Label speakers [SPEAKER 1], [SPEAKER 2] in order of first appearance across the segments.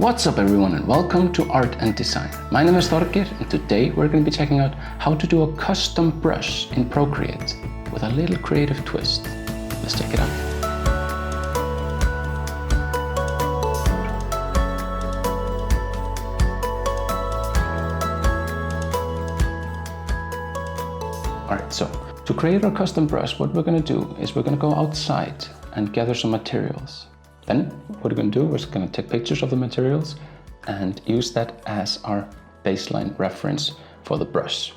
[SPEAKER 1] What's up everyone and welcome to Art and Design. My name is Þorgeir and today we're going to be checking out how to do a custom brush in Procreate with a little creative twist. Let's check it out. Alright, so to create our custom brush, what we're going to do is we're going to go outside and gather some materials. Then what we're going to do is going to take pictures of the materials and use that as our baseline reference for the brush.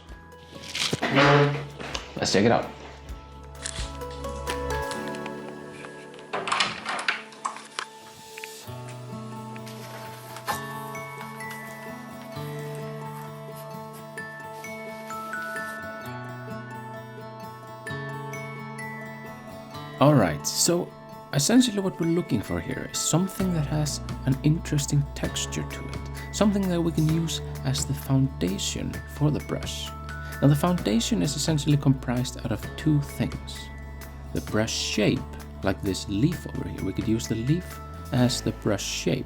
[SPEAKER 1] Let's check it out. Alright, so essentially what we're looking for here is something that has an interesting texture to it. Something that we can use as the foundation for the brush. Now the foundation is essentially comprised out of two things. The brush shape, like this leaf over here. We could use the leaf as the brush shape.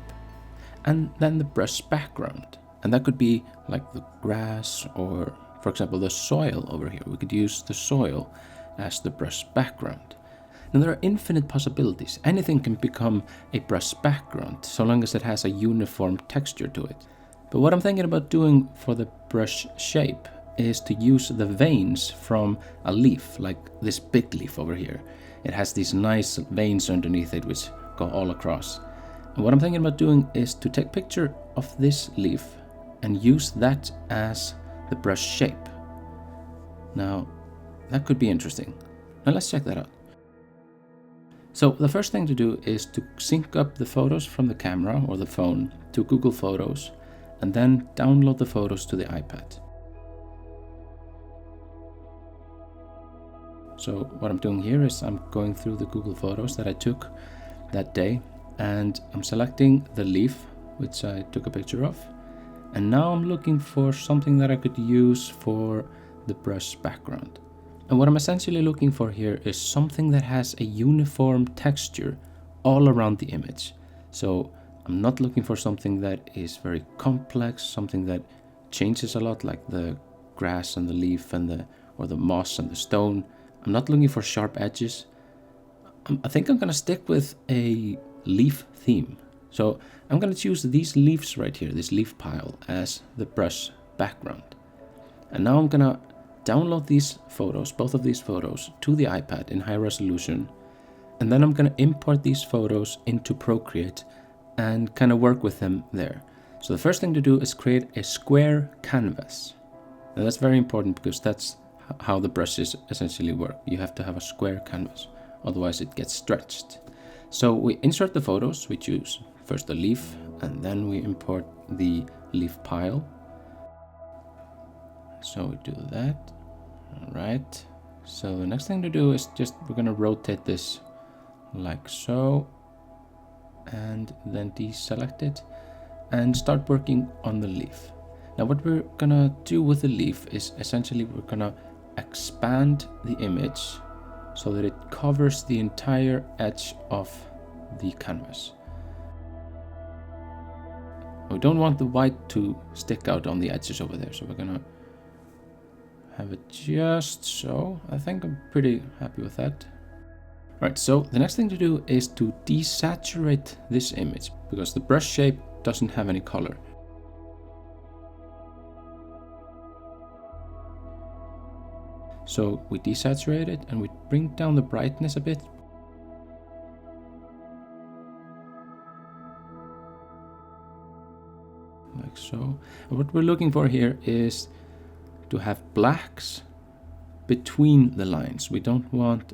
[SPEAKER 1] And then the brush background. And that could be like the grass or, for example, the soil over here. We could use the soil as the brush background. Now there are infinite possibilities. Anything can become a brush background so long as it has a uniform texture to it. But what I'm thinking about doing for the brush shape is to use the veins from a leaf, like this big leaf over here. It has these nice veins underneath it which go all across. And what I'm thinking about doing is to take a picture of this leaf and use that as the brush shape. Now that could be interesting. Now let's check that out. So the first thing to do is to sync up the photos from the camera or the phone to Google Photos and then download the photos to the iPad. So what I'm doing here is I'm going through the Google Photos that I took that day and I'm selecting the leaf which I took a picture of, and now I'm looking for something that I could use for the brush background. And what I'm essentially looking for here is something that has a uniform texture all around the image. So I'm not looking for something that is very complex, something that changes a lot, like the grass and the leaf and or the moss and the stone. I'm not looking for sharp edges. I think I'm gonna stick with a leaf theme. So I'm gonna choose these leaves right here, this leaf pile, as the brush background. And now I'm gonna download these photos, both of these photos, to the iPad in high resolution, and then I'm going to import these photos into Procreate and kind of work with them there. So the first thing to do is create a square canvas. Now that's very important because that's how the brushes essentially work. You have to have a square canvas, otherwise it gets stretched. So we insert the photos, we choose first the leaf, and then we import the leaf pile. So we do that. Alright, so the next thing to do is we're gonna rotate this like so, and then deselect it and start working on the leaf. Now what we're gonna do with the leaf is essentially we're gonna expand the image so that it covers the entire edge of the canvas. We don't want the white to stick out on the edges over there, so we're gonna have it just so. I think I'm pretty happy with that. Right, so the next thing to do is to desaturate this image because the brush shape doesn't have any color. So we desaturate it and we bring down the brightness a bit. Like so. And what we're looking for here is to have blacks between the lines. We don't want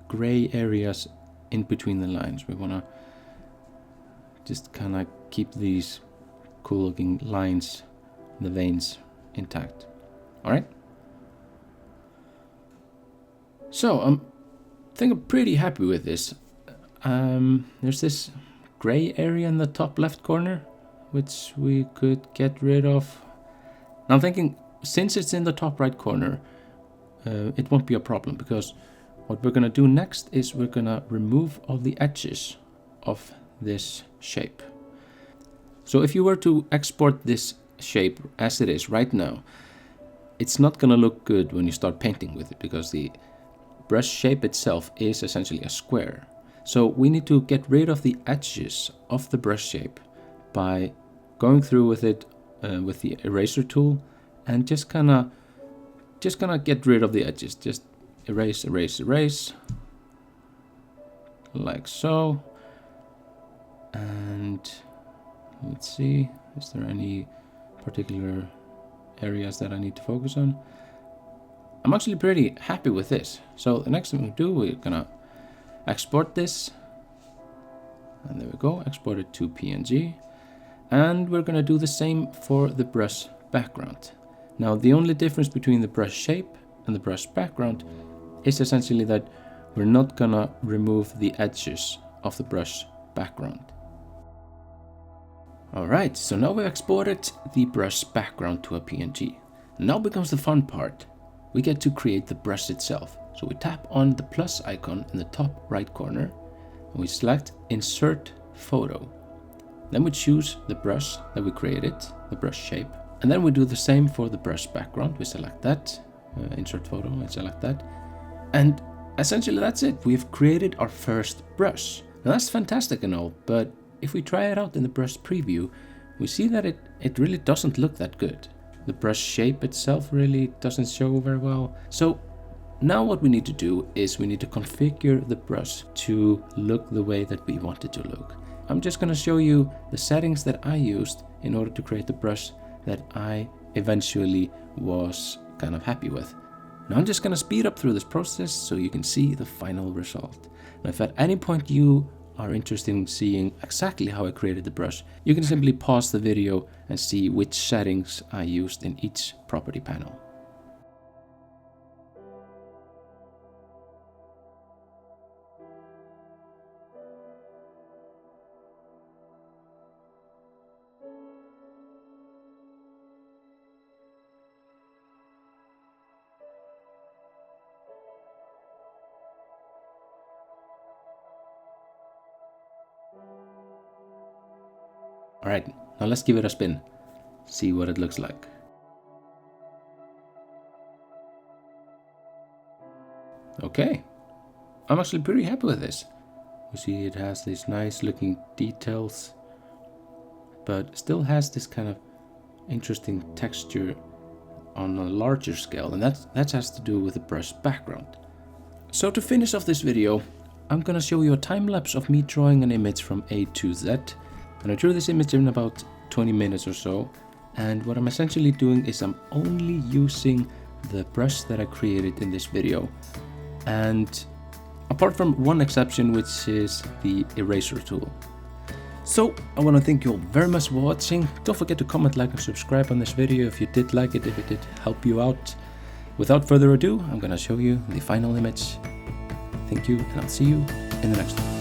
[SPEAKER 1] gray areas in between the lines. We want to just kind of keep these cool looking lines, the veins, intact. All right. So I think I'm pretty happy with this. There's this gray area in the top left corner which we could get rid of. Now I'm thinking, since it's in the top right corner, it won't be a problem because what we're going to do next is we're going to remove all the edges of this shape. So if you were to export this shape as it is right now, it's not gonna look good when you start painting with it, because the brush shape itself is essentially a square. So we need to get rid of the edges of the brush shape by going through with it with the eraser tool, and just gonna get rid of the edges. Just erase, erase, erase, like so. And let's see, is there any particular areas that I need to focus on? I'm actually pretty happy with this. So the next thing we do, we're gonna export this, and there we go, export it to PNG. And we're gonna do the same for the brush background. Now the only difference between the brush shape and the brush background is essentially that we're not gonna remove the edges of the brush background. Alright, so now we've exported the brush background to a PNG. Now becomes the fun part. We get to create the brush itself. So we tap on the plus icon in the top right corner, and we select Insert Photo. Then we choose the brush that we created, the brush shape. And then we do the same for the brush background. We select that, Insert Photo, and select that. And essentially that's it. We've created our first brush. Now that's fantastic and all, but if we try it out in the brush preview, we see that it really doesn't look that good. The brush shape itself really doesn't show very well. So now what we need to do is we need to configure the brush to look the way that we want it to look. I'm just going to show you the settings that I used in order to create the brush that I eventually was kind of happy with. Now I'm just going to speed up through this process so you can see the final result. Now if at any point you are interested in seeing exactly how I created the brush, you can simply pause the video and see which settings I used in each property panel. Alright, now let's give it a spin, see what it looks like. Okay, I'm actually pretty happy with this. You see it has these nice looking details, but still has this kind of interesting texture on a larger scale, and that has to do with the brush background. So to finish off this video, I'm gonna show you a time lapse of me drawing an image from A to Z. And I drew this image in about 20 minutes or so, and what I'm essentially doing is I'm only using the brush that I created in this video, and apart from one exception, which is the eraser tool. So I want to thank you all very much for watching. Don't forget to comment, like, and subscribe on this video if you did like it, if it did help you out. Without further ado, I'm gonna show you the final image. Thank you, and I'll see you in the next one.